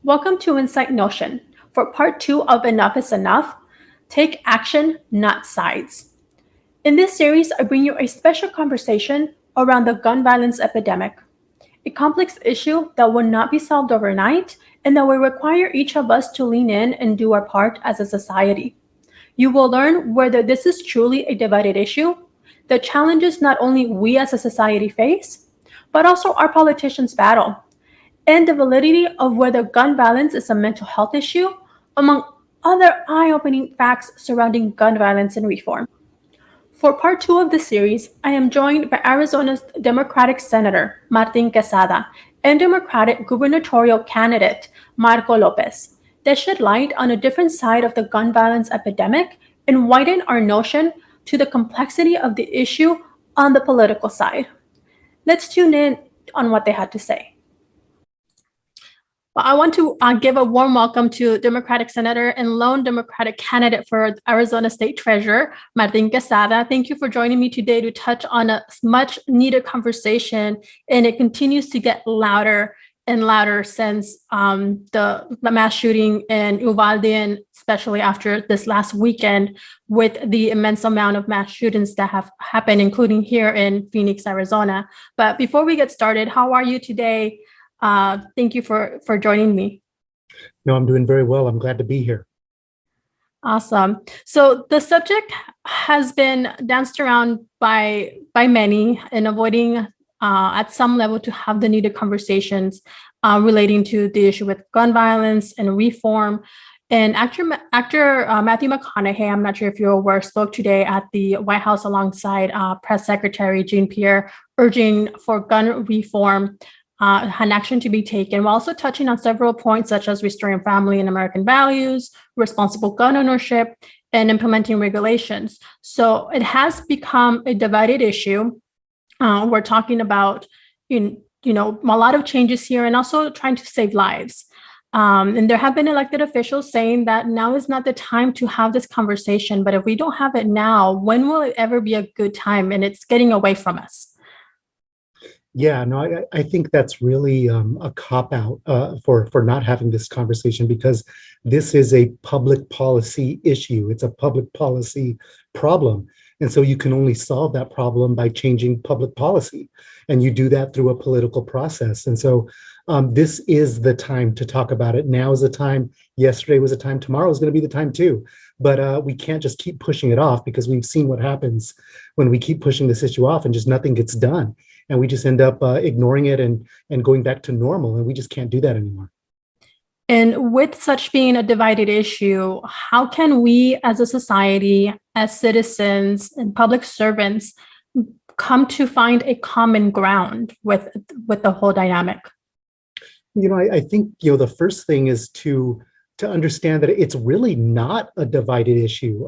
Welcome to Insight Notion for part 2 of Enough is Enough. Take action, not sides. In this series, I bring you a special conversation around the gun violence epidemic, a complex issue that will not be solved overnight and that will require each of us to lean in and do our part as a society. You will learn whether this is truly a divided issue, the challenges not only we as a society face, but also our politicians battle, and the validity of whether gun violence is a mental health issue, among other eye-opening facts surrounding gun violence and reform. For part 2 of the series, I am joined by Arizona's Democratic Senator Martin Quesada and Democratic gubernatorial candidate Marco Lopez that shed light on a different side of the gun violence epidemic and widen our notion to the complexity of the issue on the political side. Let's tune in on what they had to say. Well, I want to give a warm welcome to Democratic Senator and lone Democratic candidate for Arizona State Treasurer, Martin Quesada. Thank you for joining me today to touch on a much needed conversation, and it continues to get louder and louder since the mass shooting in Uvalde, and especially after this last weekend with the immense amount of mass shootings that have happened, including here in Phoenix, Arizona. But before we get started, how are you today? Thank you for joining me. No, I'm doing very well. I'm glad to be here. Awesome. So the subject has been danced around by many in avoiding at some level to have the needed conversations relating to the issue with gun violence and reform. And actor Matthew McConaughey, I'm not sure if you're aware, spoke today at the White House alongside Press Secretary Jean-Pierre, urging for gun reform an action to be taken, while also touching on several points such as restoring family and American values, responsible gun ownership, and implementing regulations. So it has become a divided issue. We're talking about, a lot of changes here and also trying to save lives. And there have been elected officials saying that now is not the time to have this conversation, but if we don't have it now, when will it ever be a good time? And it's getting away from us. Yeah, no, I think that's really a cop-out for not having this conversation, because this is a public policy issue. It's a public policy problem. And so you can only solve that problem by changing public policy. And you do that through a political process. And so this is the time to talk about it. Now is the time. Yesterday was the time. Tomorrow is going to be the time too. But we can't just keep pushing it off, because we've seen what happens when we keep pushing this issue off and just nothing gets done. And we just end up ignoring it and going back to normal. And we just can't do that anymore. And with such being a divided issue, how can we as a society, as citizens and public servants, come to find a common ground with the whole dynamic? I think, the first thing is to understand that it's really not a divided issue.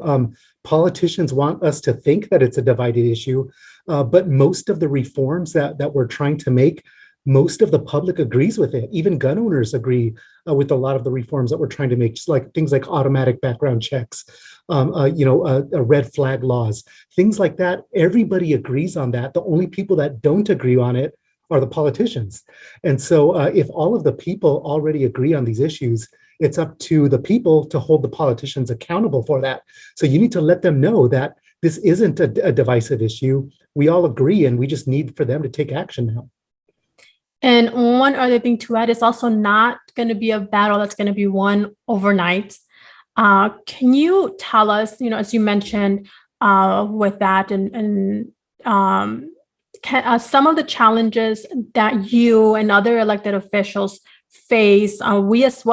Politicians want us to think that it's a divided issue, but most of the reforms that we're trying to make, most of the public agrees with it. Even gun owners agree with a lot of the reforms that we're trying to make, just like things like automatic background checks, red flag laws, things like that. Everybody agrees on that. The only people that don't agree on it are the politicians. And so if all of the people already agree on these issues, it's up to the people to hold the politicians accountable for that. So you need to let them know that this isn't a divisive issue. We all agree, and we just need for them to take action now. And one other thing to add, is also not going to be a battle that's going to be won overnight. Can you tell us, as you mentioned with that, and some of the challenges that you and other elected officials face, we as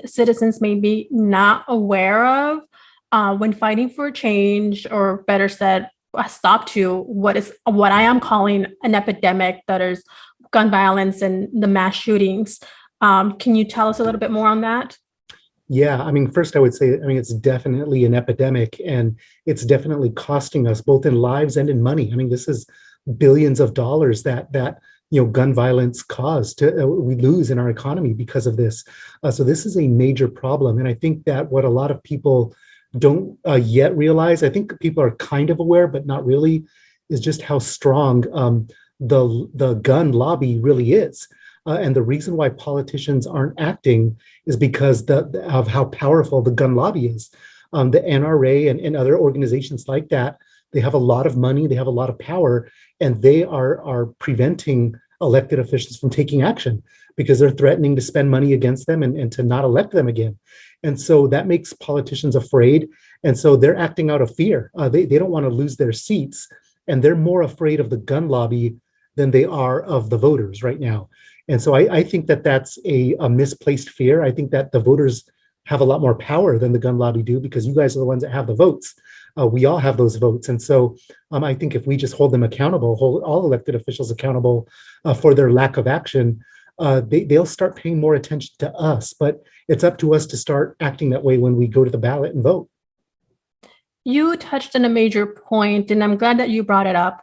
citizens may be not aware of when fighting for change, or better said, a stop to what I am calling an epidemic, that is gun violence and the mass shootings. Can you tell us a little bit more on that? Yeah, first I would say, it's definitely an epidemic, and it's definitely costing us both in lives and in money. This is billions of dollars that gun violence we lose in our economy because of this. So this is a major problem. And I think that what a lot of people don't yet realize, I think people are kind of aware, but not really, is just how strong the gun lobby really is. And the reason why politicians aren't acting is because of how powerful the gun lobby is. The NRA and other organizations like that, they have a lot of money, they have a lot of power, and they are preventing elected officials from taking action because they're threatening to spend money against them and to not elect them again. And so that makes politicians afraid. And so they're acting out of fear. They don't want to lose their seats, and they're more afraid of the gun lobby than they are of the voters right now. And so I think that that's a misplaced fear. I think that the voters have a lot more power than the gun lobby do because you guys are the ones that have the votes. We all have those votes. And so I think if we just hold them accountable, hold all elected officials accountable for their lack of action, they'll start paying more attention to us. But it's up to us to start acting that way when we go to the ballot and vote. You touched on a major point, and I'm glad that you brought it up,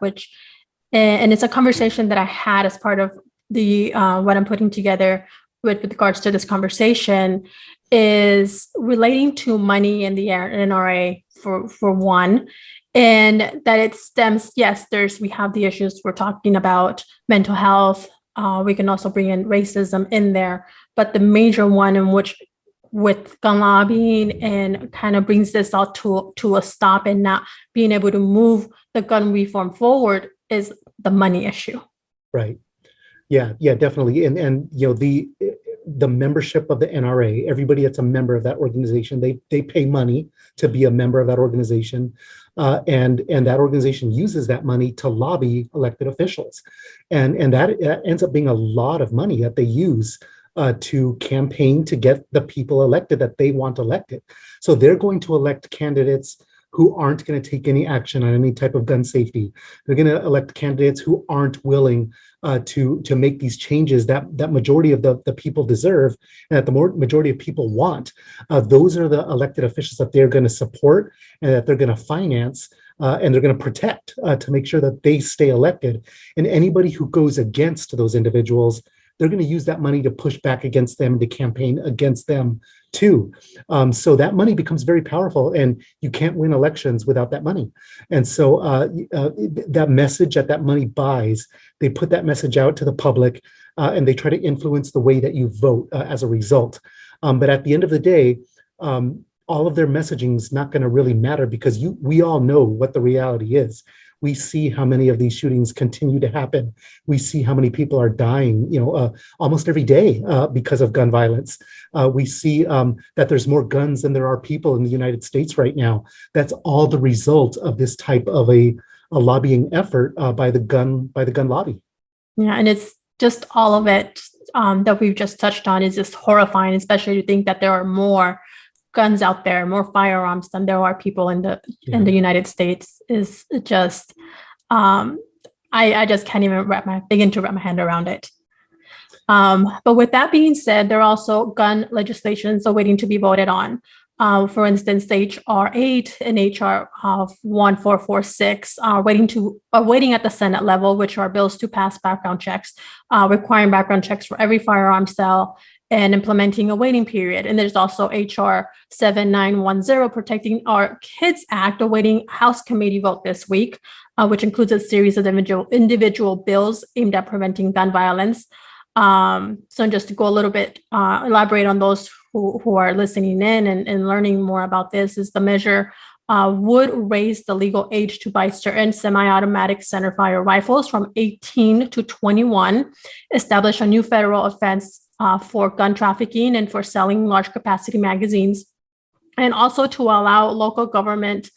and it's a conversation that I had as part of the what I'm putting together with regards to this conversation is relating to money in the NRA for one, and that it stems, yes, we have the issues we're talking about, mental health. We can also bring in racism in there, but the major one in which with gun lobbying and kind of brings this all to a stop and not being able to move the gun reform forward is the money issue. Right. Yeah, definitely. And the membership of the NRA, everybody that's a member of that organization, they pay money to be a member of that organization. And that organization uses that money to lobby elected officials. And that ends up being a lot of money that they use to campaign to get the people elected that they want elected. So they're going to elect candidates who aren't going to take any action on any type of gun safety. They're going to elect candidates who aren't willing to make these changes that majority of the people deserve and that the majority of people want. Those are the elected officials that they're going to support and that they're going to finance and they're going to protect to make sure that they stay elected. And anybody who goes against those individuals, they're going to use that money to push back against them, to campaign against them too. So that money becomes very powerful, and you can't win elections without that money. And so that message that money buys, they put that message out to the public, and they try to influence the way that you vote as a result. But at the end of the day, all of their messaging is not going to really matter because we all know what the reality is. We see how many of these shootings continue to happen. We see how many people are dying, almost every day because of gun violence. We see that there's more guns than there are people in the United States right now. That's all the result of this type of a lobbying effort by the gun lobby. Yeah, and it's just all of it that we've just touched on is just horrifying, especially to think that there are more guns out there, more firearms than there are people in the United States is just I just can't even begin to wrap my hand around it. But with that being said, there are also gun legislations awaiting to be voted on. For instance, HR 8 and HR 1446 are waiting at the Senate level, which are bills to pass background checks, requiring background checks for every firearm sale and implementing a waiting period. And there's also HR 7910, Protecting Our Kids Act, awaiting House committee vote this week, which includes a series of individual bills aimed at preventing gun violence. So just to go a little bit, elaborate on those who are listening in and learning more about this, is the measure would raise the legal age to buy certain semi-automatic centerfire rifles from 18 to 21, establish a new federal offense for gun trafficking and for selling large capacity magazines, and also to allow local governments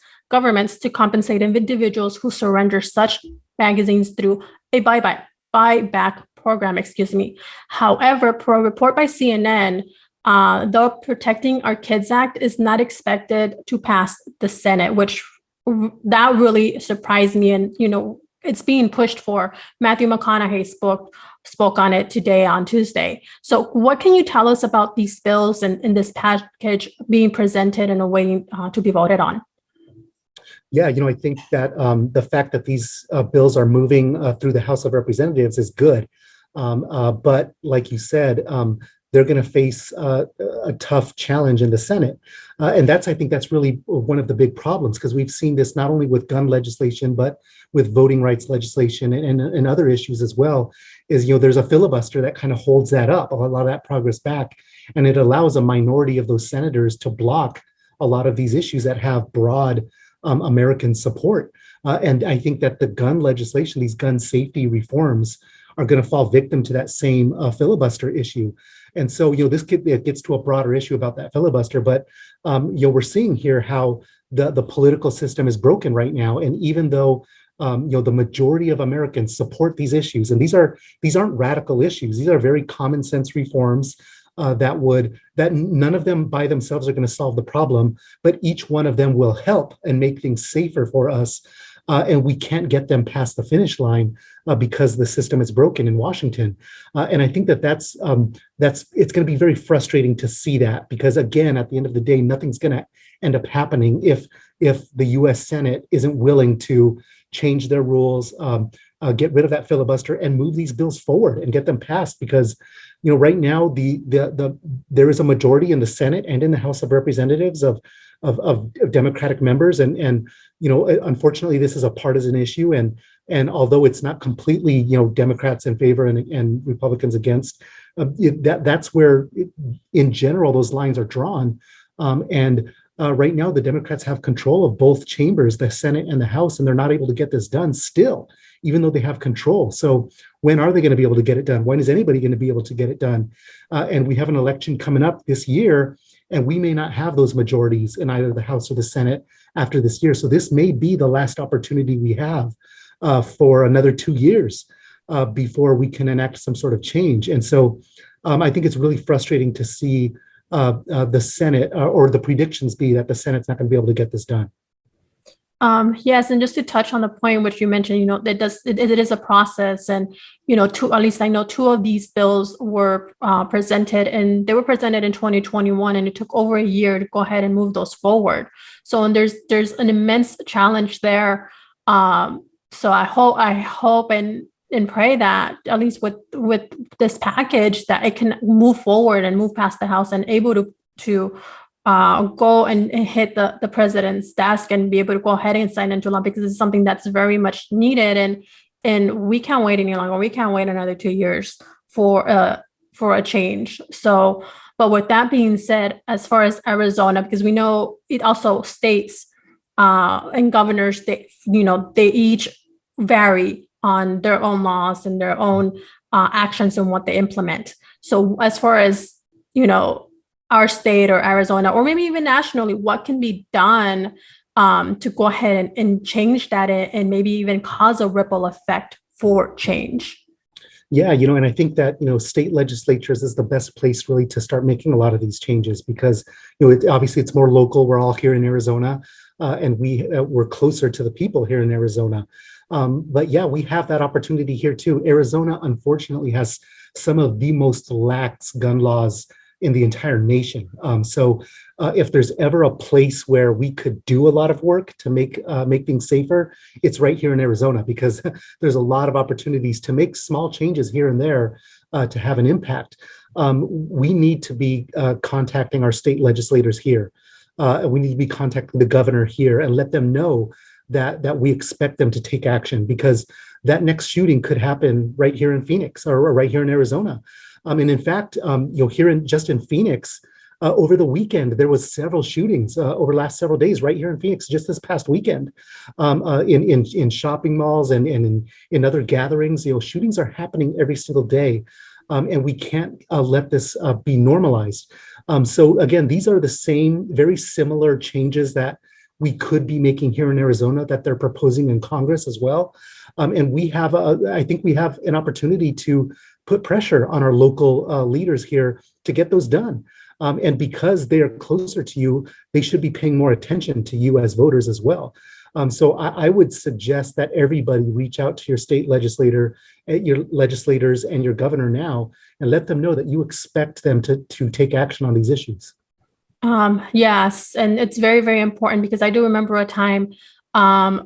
to compensate individuals who surrender such magazines through a buyback program. However, per a report by CNN, the Protecting Our Kids Act is not expected to pass the Senate, which that really surprised me. And, it's being pushed for. Matthew McConaughey spoke on it today on Tuesday. So what can you tell us about these bills and this package being presented and awaiting to be voted on? Yeah, I think that the fact that these bills are moving through the House of Representatives is good. But like you said, they're going to face a tough challenge in the Senate. And I think that's really one of the big problems, because we've seen this not only with gun legislation, but with voting rights legislation and other issues as well, is, there's a filibuster that kind of holds that up, a lot of that progress back. And it allows a minority of those senators to block a lot of these issues that have broad American support. And I think that the gun legislation, these gun safety reforms, are going to fall victim to that same filibuster issue. And so, it gets to a broader issue about that filibuster, but, we're seeing here how the political system is broken right now. And even though, the majority of Americans support these issues, and these aren't radical issues, these are very common sense reforms that none of them by themselves are going to solve the problem, but each one of them will help and make things safer for us. And we can't get them past the finish line because the system is broken in Washington. And I think that's it's going to be very frustrating to see that, because again, at the end of the day, nothing's going to end up happening if the U.S. Senate isn't willing to change their rules, get rid of that filibuster, and move these bills forward and get them passed. Because right now there is a majority in the Senate and in the House of Representatives of Democratic members, and unfortunately, this is a partisan issue, and although it's not completely Democrats in favor and Republicans against, that's where in general those lines are drawn. And right now the Democrats have control of both chambers, the Senate and the House, and they're not able to get this done still, even though they have control. So when are they going to be able to get it done? When is anybody going to be able to get it done? And we have an election coming up this year, and we may not have those majorities in either the House or the Senate after this year. So this may be the last opportunity we have for another 2 years before we can enact some sort of change. And so I think it's really frustrating to see the Senate or the predictions be that the Senate's not going to be able to get this done. Yes, and just to touch on the point which you mentioned, it is a process, and at least I know two of these bills were presented, and they were presented in 2021, and it took over a year to go ahead and move those forward. So, and there's an immense challenge there. So I hope and pray that at least with this package that it can move forward and move past the House and able to go and hit the president's desk and be able to go ahead and sign into law, because it's something that's very much needed, and we can't wait any longer. We can't wait another 2 years for a change. So, but with that being said, as far as Arizona, because we know it also states and governors, they each vary on their own laws and their own actions and what they implement. So as far as our state or Arizona, or maybe even nationally, what can be done to go ahead and change that and maybe even cause a ripple effect for change? Yeah, and I think that, state legislatures is the best place really to start making a lot of these changes, because, obviously it's more local. We're all here in Arizona, and we're closer to the people here in Arizona. But yeah, we have that opportunity here too. Arizona, unfortunately, has some of the most lax gun laws in the entire nation. So if there's ever a place where we could do a lot of work to make things safer, it's right here in Arizona, because there's a lot of opportunities to make small changes here and there to have an impact. We need to be contacting our state legislators here. We need to be contacting the governor here and let them know that we expect them to take action, because that next shooting could happen right here in Phoenix or right here in Arizona. And in fact, just in Phoenix, over the weekend, there was several shootings over the last several days right here in Phoenix, just this past weekend, in shopping malls and in other gatherings. Shootings are happening every single day, and we can't let this be normalized. So again, these are the same, very similar changes that we could be making here in Arizona that they're proposing in Congress as well. And I think we have an opportunity to put pressure on our local leaders here to get those done. And because they are closer to you, they should be paying more attention to you as voters as well. So I would suggest that everybody reach out to your state legislator, your legislators, and your governor now, and let them know that you expect them to take action on these issues. Yes, and it's very, very important, because I do remember a time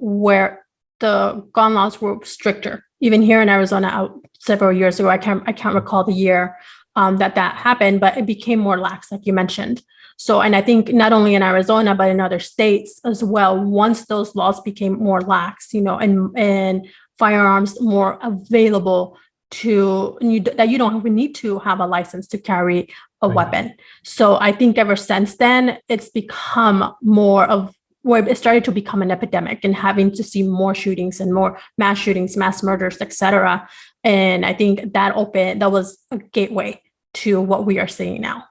where the gun laws were stricter, even here in Arizona, several years ago. I can't recall the year, that happened, but it became more lax, like you mentioned. So, and I think not only in Arizona, but in other states as well, once those laws became more lax, and firearms more available that you don't even need to have a license to carry a weapon. So I think ever since then, it's become more of where it started to become an epidemic and having to see more shootings and more mass shootings, mass murders, etc. And I think that was a gateway to what we are seeing now.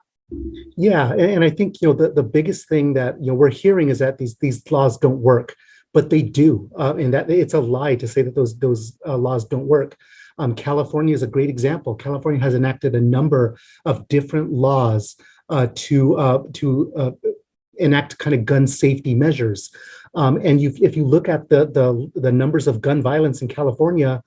Yeah, and I think the biggest thing that we're hearing is that these laws don't work, but they do, and that it's a lie to say that those laws don't work. California is a great example. California has enacted a number of different laws to enact kind of gun safety measures. And if you look at the numbers of gun violence in California,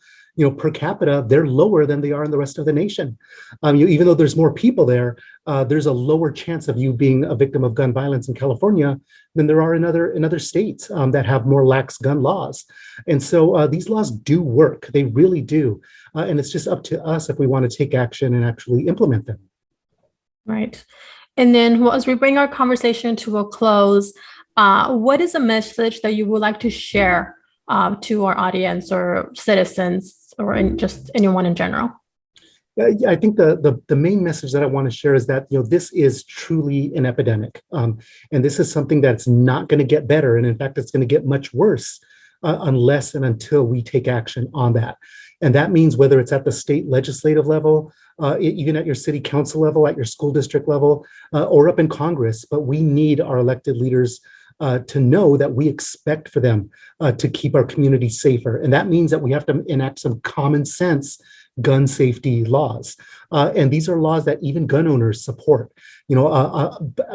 per capita, they're lower than they are in the rest of the nation. Even though there's more people there, there's a lower chance of you being a victim of gun violence in California than there are in other states that have more lax gun laws. And so these laws do work. They really do. And it's just up to us if we want to take action and actually implement them. Right. And then as we bring our conversation to a close, what is a message that you would like to share to our audience or citizens or just anyone in general? I think the main message that I want to share is that this is truly an epidemic, and this is something that's not going to get better, and in fact, it's going to get much worse unless and until we take action on that. And that means whether it's at the state legislative level, even at your city council level, at your school district level, or up in Congress. But we need our elected leaders to know that we expect for them to keep our community safer. And that means that we have to enact some common sense gun safety laws. And these are laws that even gun owners support.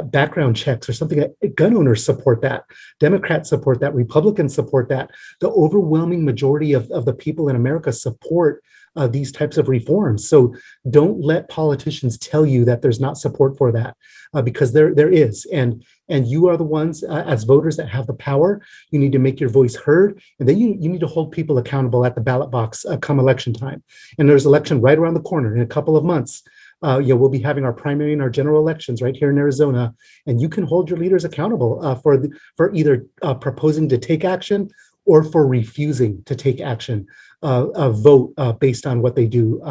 Background checks or something that gun owners support that. Democrats support that. Republicans support that. The overwhelming majority of the people in America support these types of reforms. So don't let politicians tell you that there's not support for that, because there is. And you are the ones as voters that have the power. You need to make your voice heard, and then you need to hold people accountable at the ballot box come election time. And there's election right around the corner in a couple of months. We'll be having our primary and our general elections right here in Arizona, and you can hold your leaders accountable for either proposing to take action or for refusing to take action. Vote based on what they do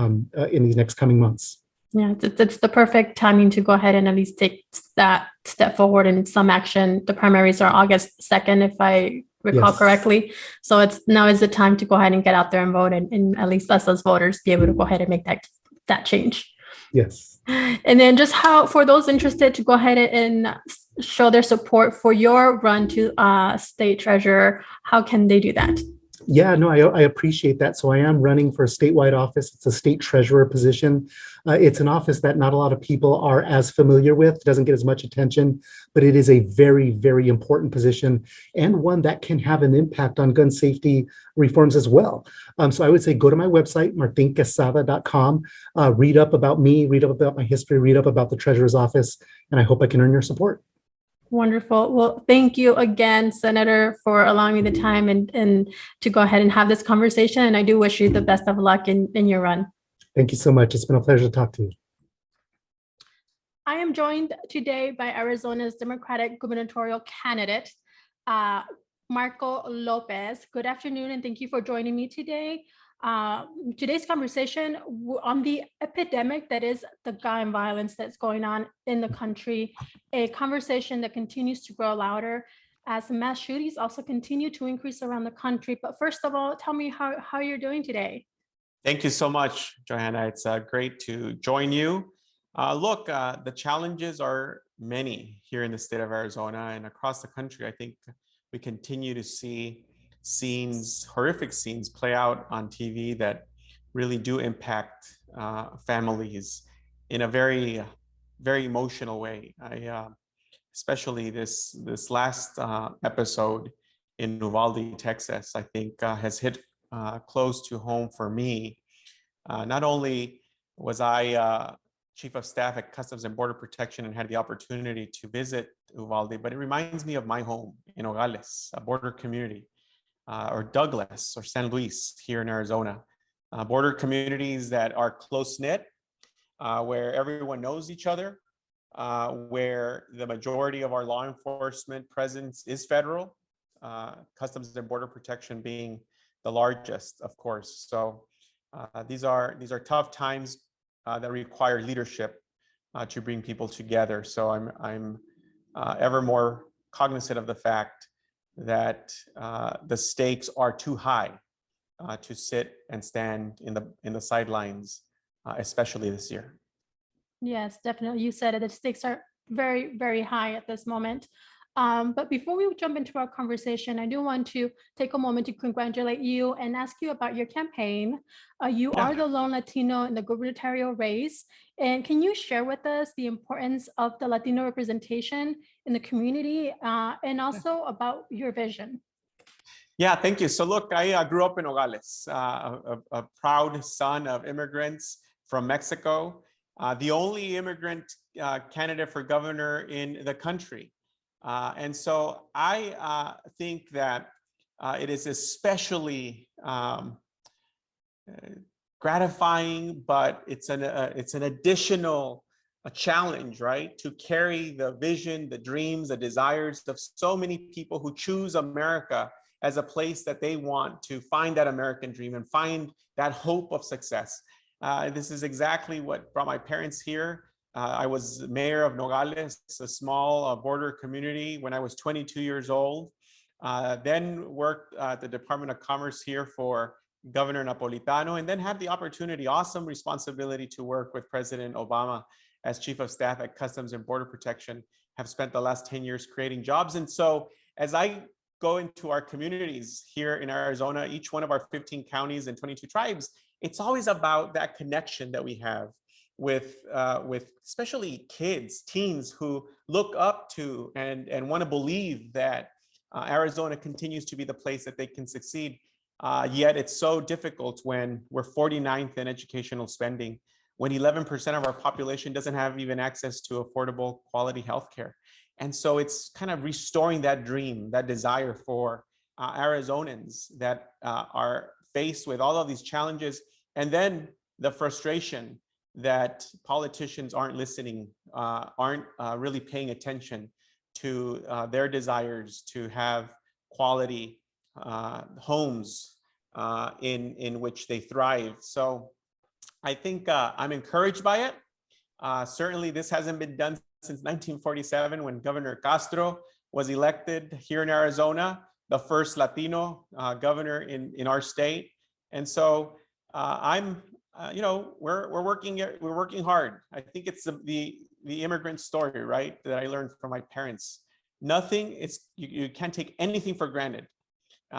in these next coming months. Yeah, it's the perfect timing to go ahead and at least take that step forward in some action. The primaries are August 2nd, if I recall correctly. So now is the time to go ahead and get out there and vote, and at least us as voters be able to go ahead and make that change. Yes. And then just for those interested to go ahead and show their support for your run to state treasurer, how can they do that? Yeah, no, I appreciate that. So I am running for a statewide office. It's a state treasurer position. It's an office that not a lot of people are as familiar with. It doesn't get as much attention, but it is a very, very important position and one that can have an impact on gun safety reforms as well. So I would say go to my website, martinquezada.com, read up about me, read up about my history, read up about the treasurer's office, and I hope I can earn your support. Wonderful. Well, thank you again, Senator, for allowing me the time and to go ahead and have this conversation. And I do wish you the best of luck in your run. Thank you so much. It's been a pleasure to talk to you. I am joined today by Arizona's Democratic gubernatorial candidate, Marco Lopez. Good afternoon, and thank you for joining me today. Today's conversation on the epidemic that is the gun violence that's going on in the country, a conversation that continues to grow louder as mass shootings also continue to increase around the country. But first of all, tell me how you're doing today. Thank you so much, Johanna. It's great to join you. Look, the challenges are many here in the state of Arizona and across the country. I think we continue to see horrific scenes play out on TV that really do impact families in a very, very emotional way. Especially this last episode in Uvalde, Texas, I think has hit close to home for me. Not only was I Chief of Staff at Customs and Border Protection and had the opportunity to visit Uvalde, but it reminds me of my home in Nogales, a border community. Or Douglas or San Luis here in Arizona, border communities that are close-knit, where everyone knows each other, where the majority of our law enforcement presence is federal, Customs and Border Protection being the largest, of course. So these are tough times that require leadership to bring people together. So I'm ever more cognizant of the fact that the stakes are too high to sit and stand in the sidelines, especially this year. Yes, definitely. You said it. The stakes are very, very high at this moment. But before we jump into our conversation, I do want to take a moment to congratulate you and ask you about your campaign. You are the lone Latino in the gubernatorial race. And can you share with us the importance of the Latino representation in the community and also about your vision? Yeah, thank you. So look, I grew up in Nogales, a proud son of immigrants from Mexico, the only immigrant candidate for governor in the country. And so I think that it is especially gratifying, but it's an additional challenge, right? To carry the vision, the dreams, the desires of so many people who choose America as a place that they want to find that American dream and find that hope of success. This is exactly what brought my parents here. I was mayor of Nogales, a small border community, when I was 22 years old. Then worked at the Department of Commerce here for Governor Napolitano, and then had the opportunity, awesome responsibility, to work with President Obama as Chief of Staff at Customs and Border Protection. Have spent the last 10 years creating jobs. And so as I go into our communities here in Arizona, each one of our 15 counties and 22 tribes, it's always about that connection that we have with especially kids, teens who look up to and want to believe that Arizona continues to be the place that they can succeed. Yet it's so difficult when we're 49th in educational spending, when 11% of our population doesn't have even access to affordable quality healthcare. And so it's kind of restoring that dream, that desire for Arizonans that are faced with all of these challenges, and then the frustration that politicians aren't listening, aren't really paying attention to their desires to have quality homes in which they thrive. So I think I'm encouraged by it. Certainly this hasn't been done since 1947, when Governor Castro was elected here in Arizona, the first Latino governor in our state. And so we're working hard. I think it's the immigrant story, right, that I learned from my parents. Nothing is, you can't take anything for granted.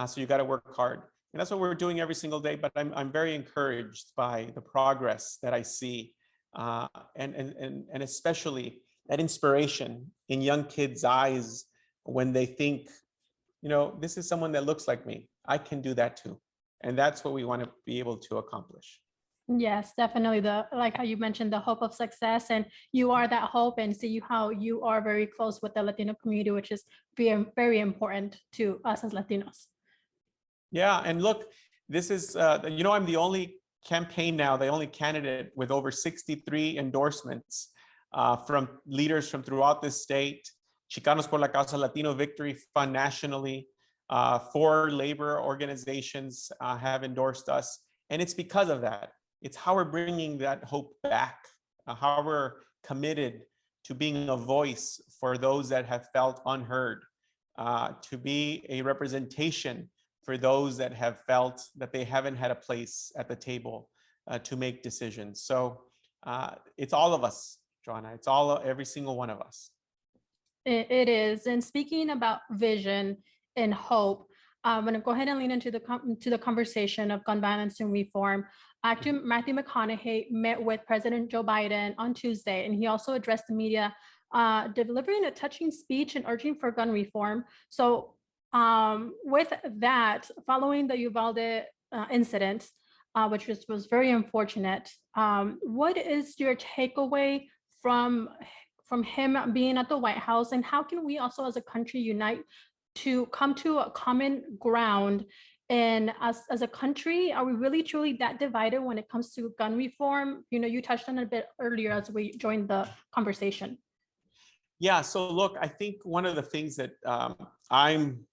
So you got to work hard. And that's what we're doing every single day. But I'm very encouraged by the progress that I see, and especially that inspiration in young kids' eyes when they think, this is someone that looks like me. I can do that too. And that's what we want to be able to accomplish. Yes, definitely. Like how you mentioned, the hope of success, and you are that hope, and see how you are very close with the Latino community, which is very, very important to us as Latinos. Yeah, and look, this is, I'm the only campaign now, the only candidate with over 63 endorsements from leaders from throughout the state, Chicanos por la Causa, Latino Victory Fund nationally, 4 labor organizations have endorsed us. And it's because of that. It's how we're bringing that hope back, how we're committed to being a voice for those that have felt unheard, to be a representation for those that have felt that they haven't had a place at the table to make decisions. So it's all of us, Joanna. It's every single one of us. It is. And speaking about vision and hope, I'm going to go ahead and lean into the conversation of gun violence and reform. Actor Matthew McConaughey met with President Joe Biden on Tuesday, and he also addressed the media, delivering a touching speech and urging for gun reform. So with that, following the Uvalde incident, which was very unfortunate, what is your takeaway from him being at the White House, and how can we also as a country unite to come to a common ground And as a country, are we really truly that divided when it comes to gun reform? You touched on it a bit earlier as we joined the conversation. Yeah, so look, I think one of the things that I'm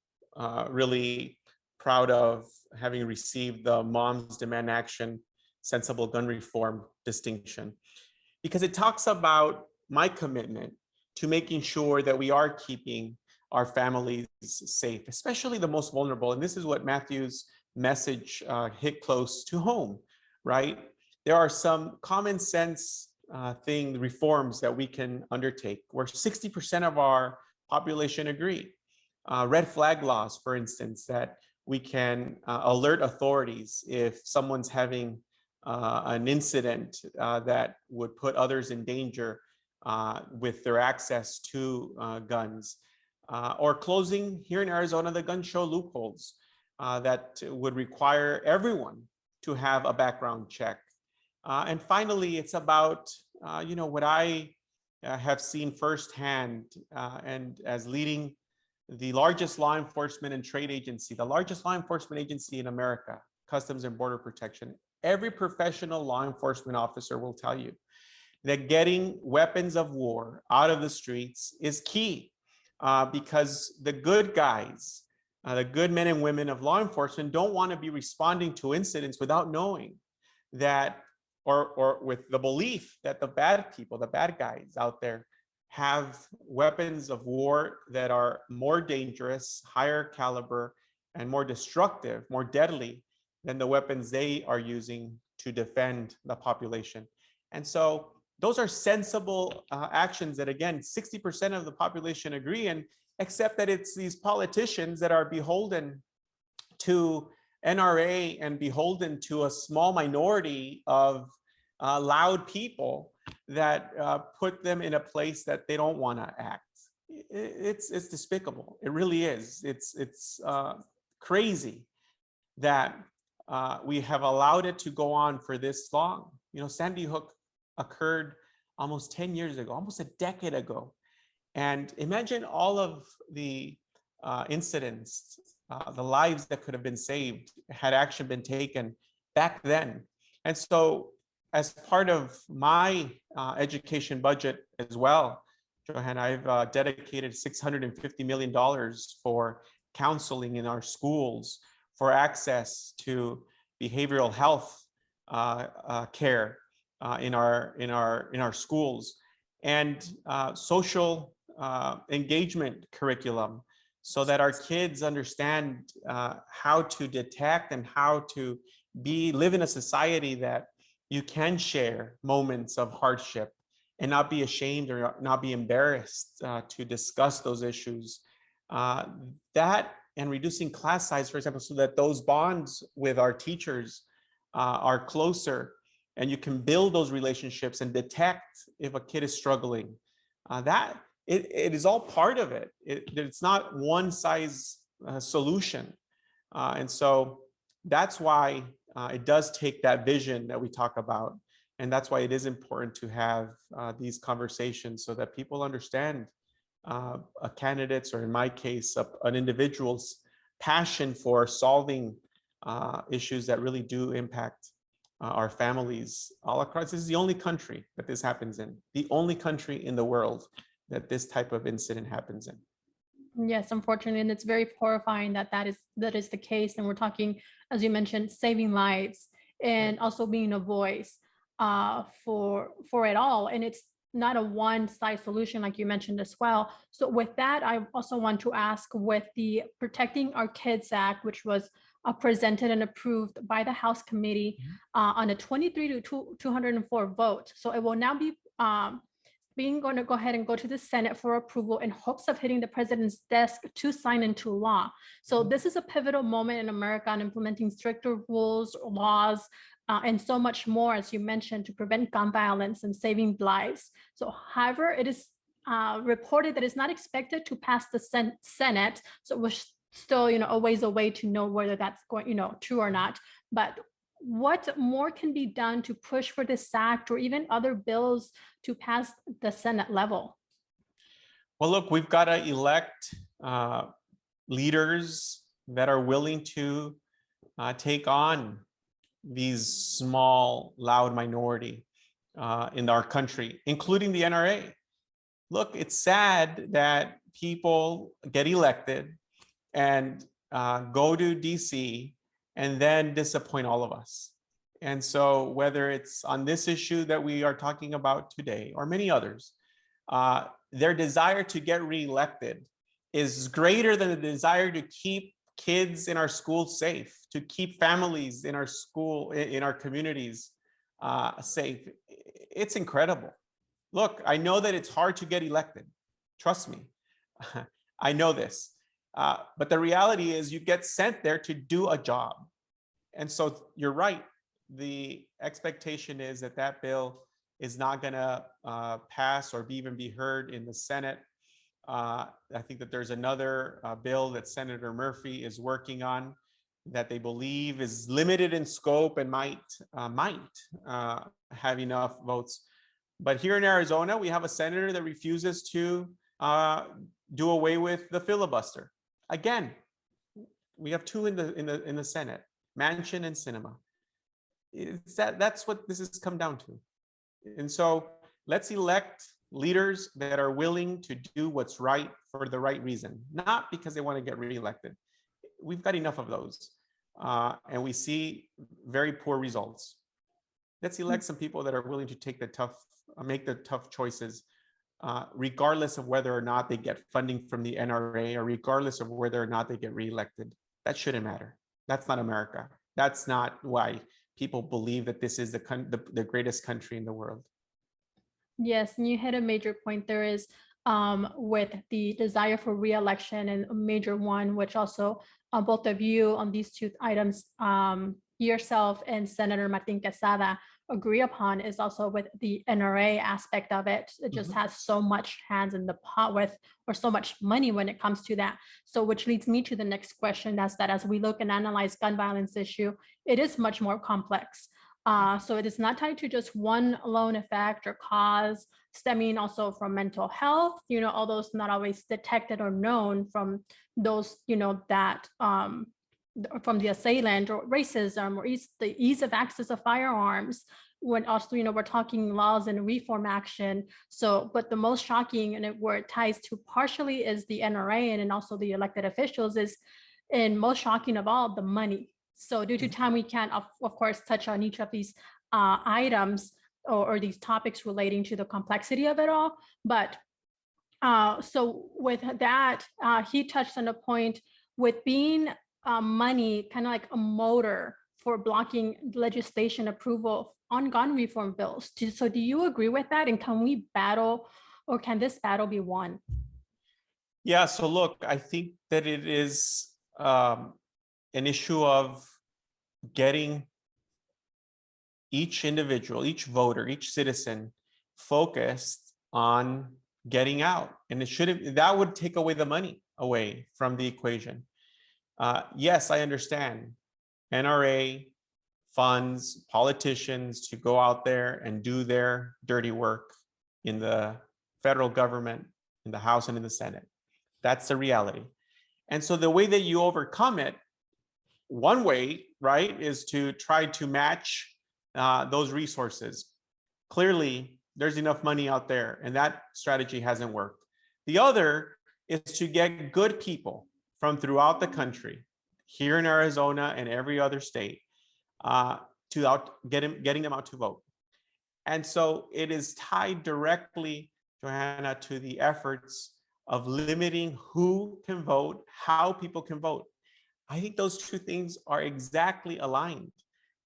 really proud of having received the Moms Demand Action Sensible Gun Reform distinction, because it talks about my commitment to making sure that we are keeping our families safe, especially the most vulnerable. And this is what Matthew's message hit close to home, right? There are some common sense reforms that we can undertake where 60% of our population agree. Red flag laws, for instance, that we can alert authorities if someone's having an incident that would put others in danger with their access to guns, or closing here in Arizona the gun show loopholes that would require everyone to have a background check. And finally, it's about what I have seen firsthand, and as leading the largest law enforcement and trade agency, the largest law enforcement agency in America, Customs and Border Protection. Every professional law enforcement officer will tell you that getting weapons of war out of the streets is key, because the good guys, the good men and women of law enforcement don't want to be responding to incidents without knowing that, or with the belief that the bad people, the bad guys out there have weapons of war that are more dangerous, higher caliber, and more destructive, more deadly than the weapons they are using to defend the population. And so those are sensible actions that, again, 60% of the population agree, and except that it's these politicians that are beholden to NRA and beholden to a small minority of loud people that put them in a place that they don't want to act. It's despicable. It really is. It's crazy that we have allowed it to go on for this long. Sandy Hook occurred almost 10 years ago, almost a decade ago. And imagine all of the incidents, the lives that could have been saved had action been taken back then. And so as part of my education budget as well, Johanna, I've dedicated $650 million for counseling in our schools, for access to behavioral health care in our schools, and social engagement curriculum, so that our kids understand how to detect and how to live in a society that you can share moments of hardship and not be ashamed or not be embarrassed to discuss those issues. That and reducing class size, for example, so that those bonds with our teachers are closer, and you can build those relationships and detect if a kid is struggling. It is all part of it. It's not one size solution. And so that's why it does take that vision that we talk about. And that's why it is important to have these conversations so that people understand a candidate's, or in my case, an individual's passion for solving issues that really do impact our families all across. This is the only country that this happens in, the only country in the world that this type of incident happens in. Yes, unfortunately, and it's very horrifying that is the case. And we're talking, as you mentioned, saving lives and also being a voice for it all. And it's not a one-size solution, like you mentioned as well. So with that, I also want to ask, with the Protecting Our Kids Act, which was presented and approved by the House Committee on a 23 to 204 vote. So it will now be going to go ahead and go to the Senate for approval in hopes of hitting the president's desk to sign into law. So this is a pivotal moment in America on implementing stricter rules, laws, and so much more, as you mentioned, to prevent gun violence and saving lives. So however, it is reported that it's not expected to pass the Senate. So we're still, a ways away to know whether that's going, true or not. But what more can be done to push for this act or even other bills to pass the Senate level? Well, look, we've got to elect leaders that are willing to take on these small, loud minority in our country, including the NRA. Look, it's sad that people get elected and go to DC and then disappoint all of us. And so whether it's on this issue that we are talking about today or many others, their desire to get reelected is greater than the desire to keep kids in our schools safe, to keep families in our school, in our communities safe. It's incredible. Look, I know that it's hard to get elected. Trust me, I know this. But the reality is you get sent there to do a job. And so you're right. The expectation is that that bill is not going to pass or even be heard in the Senate. I think that there's another bill that Senator Murphy is working on that they believe is limited in scope and might have enough votes. But here in Arizona, we have a senator that refuses to do away with the filibuster. Again, we have two in the Senate, Manchin and Sinema. That's what this has come down to. And so let's elect leaders that are willing to do what's right for the right reason, not because they want to get reelected. We've got enough of those. And we see very poor results. Let's elect some people that are willing to take make the tough choices, regardless of whether or not they get funding from the NRA or regardless of whether or not they get reelected. That shouldn't matter. That's not America. That's not why people believe that this is the greatest country in the world. Yes, and you hit a major point. There is with the desire for re-election, and a major one, which also both of you on these two items, yourself and Senator Martin QUEZADA agree upon, is also with the NRA aspect of it. It just has so much hands in the pot with, or so much money when it comes to that. So which leads me to the next question, that's that as we look and analyze gun violence issue, it is much more complex. So it is not tied to just one lone effect or cause, stemming also from mental health, all those not always detected or known from those, that from the assailant, or racism, or the ease of access of firearms, when also, we're talking laws and reform action. So, but the most shocking, and where it ties to partially, is the NRA and also the elected officials, and most shocking of all, the money. So due to time, we can't, of course, touch on each of these items or these topics relating to the complexity of it all. But so with that, he touched on a point with being money kind of like a motor for blocking legislation approval on gun reform bills. So do you agree with that? And can we battle, or can this battle be won? Yeah, so look, I think that it is an issue of getting each individual, each voter, each citizen focused on getting out. And that would take away the money away from the equation. Yes, I understand. NRA funds politicians to go out there and do their dirty work in the federal government, in the House and in the Senate. That's the reality. And so the way that you overcome it, one way, right, is to try to match those resources. Clearly, there's enough money out there, and that strategy hasn't worked. The other is to get good people from throughout the country, here in Arizona and every other state, getting them out to vote. And so it is tied directly, Johanna, to the efforts of limiting who can vote, how people can vote. I think those two things are exactly aligned.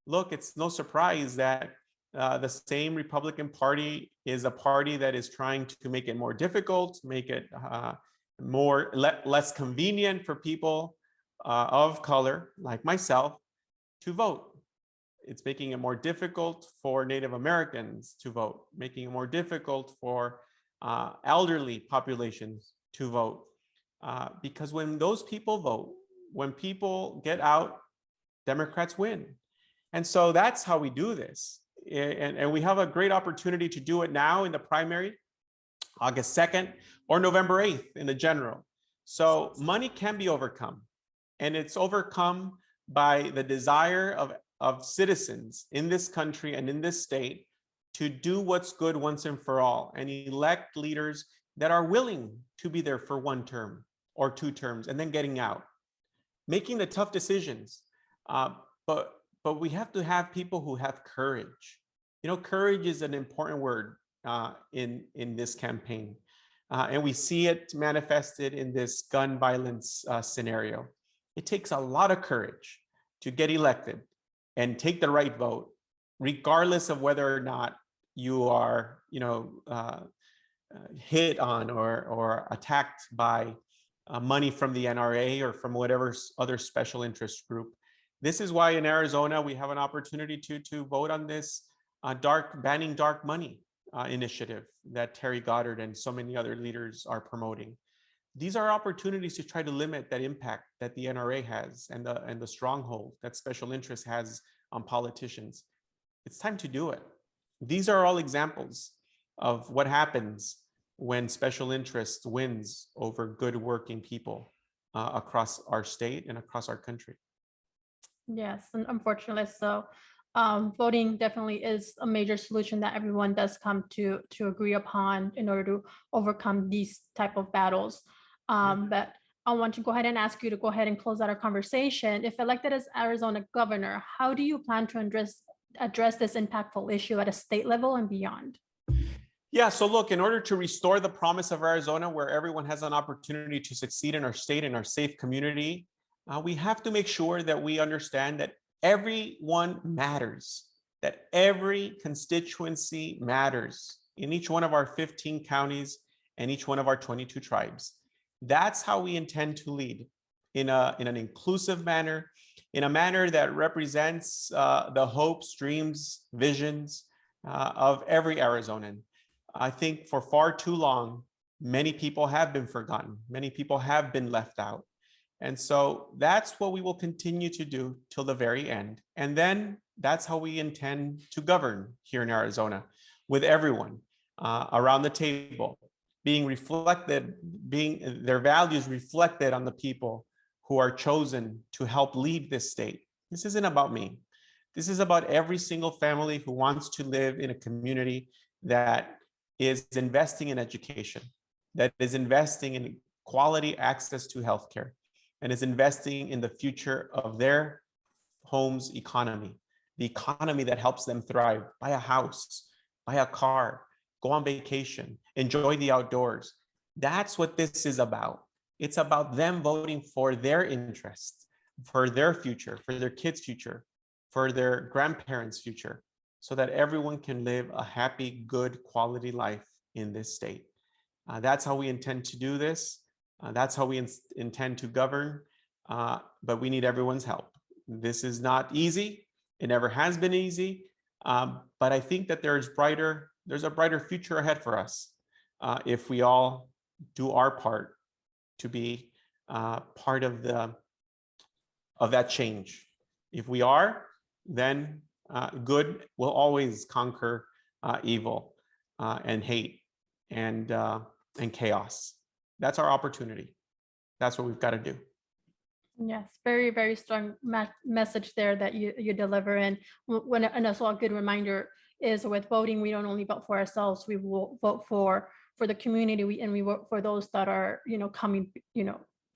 Look, it's no surprise that the same Republican Party is a party that is trying to make it more difficult, make it less convenient for people of color like myself to vote. It's making it more difficult for Native Americans to vote, making it more difficult for elderly populations to vote. Because when those people vote, when people get out, Democrats win. And so that's how we do this. And we have a great opportunity to do it now in the primary, August 2nd, or November 8th in the general. So money can be overcome. And it's overcome by the desire of citizens in this country and in this state to do what's good once and for all and elect leaders that are willing to be there for 1 term or 2 terms and then getting out, making the tough decisions. But we have to have people who have courage. You know, courage is an important word in this campaign. And we see it manifested in this gun violence scenario. It takes a lot of courage to get elected and take the right vote, regardless of whether or not you are, hit on or attacked by money from the NRA or from whatever other special interest group. This is why in Arizona we have an opportunity to vote on this banning dark money initiative that Terry Goddard and so many other leaders are promoting. These are opportunities to try to limit that impact that the NRA has and the stronghold that special interest has on politicians. It's time to do it. These are all examples of what happens when special interest wins over good working people across our state and across our country. Yes, and unfortunately so. Voting definitely is a major solution that everyone does come to agree upon in order to overcome these type of battles. But I want to go ahead and ask you to go ahead and close out our conversation. If elected as Arizona governor, how do you plan to address this impactful issue at a state level and beyond? Yeah, so look, in order to restore the promise of Arizona, where everyone has an opportunity to succeed in our state, in our safe community, we have to make sure that we understand that everyone matters, that every constituency matters in each one of our 15 counties and each one of our 22 tribes. That's how we intend to lead, in an inclusive manner, in a manner that represents the hopes, dreams, visions of every Arizonan. I think for far too long, many people have been forgotten. Many people have been left out. And so that's what we will continue to do till the very end. And then that's how we intend to govern here in Arizona, with everyone around the table, being their values reflected on the people who are chosen to help lead this state. This isn't about me. This is about every single family who wants to live in a community that is investing in education, that is investing in quality access to healthcare, and is investing in the future of their home's economy, the economy that helps them thrive, buy a house, buy a car, go on vacation, enjoy the outdoors. That's what this is about. It's about them voting for their interests, for their future, for their kids' future, for their grandparents' future, so that everyone can live a happy, good, quality life in this state. That's how we intend to do this. That's how we intend to govern, but we need everyone's help. This is not easy. It never has been easy, but I think that there's a brighter future ahead for us if we all do our part to be part of that change. If we are, then good will always conquer evil and hate and chaos. That's our opportunity. That's what we've got to do. Yes, very, very strong message there that you deliver. And also a good reminder is with voting, we don't only vote for ourselves, we will vote for the community, and we vote for those that are, coming,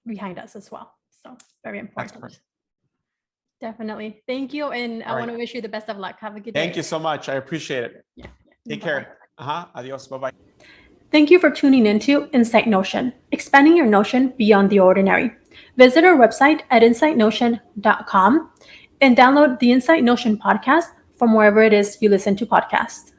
behind us as well. So very important. Definitely. Thank you. And I want to wish you the best of luck. Have a good day. Thank you so much. I appreciate it. Yeah. Take care. Adios. Bye-bye. Thank you for tuning into Insight Notion, expanding your notion beyond the ordinary. Visit our website at insightnotion.com and download the Insight Notion podcast from wherever it is you listen to podcasts.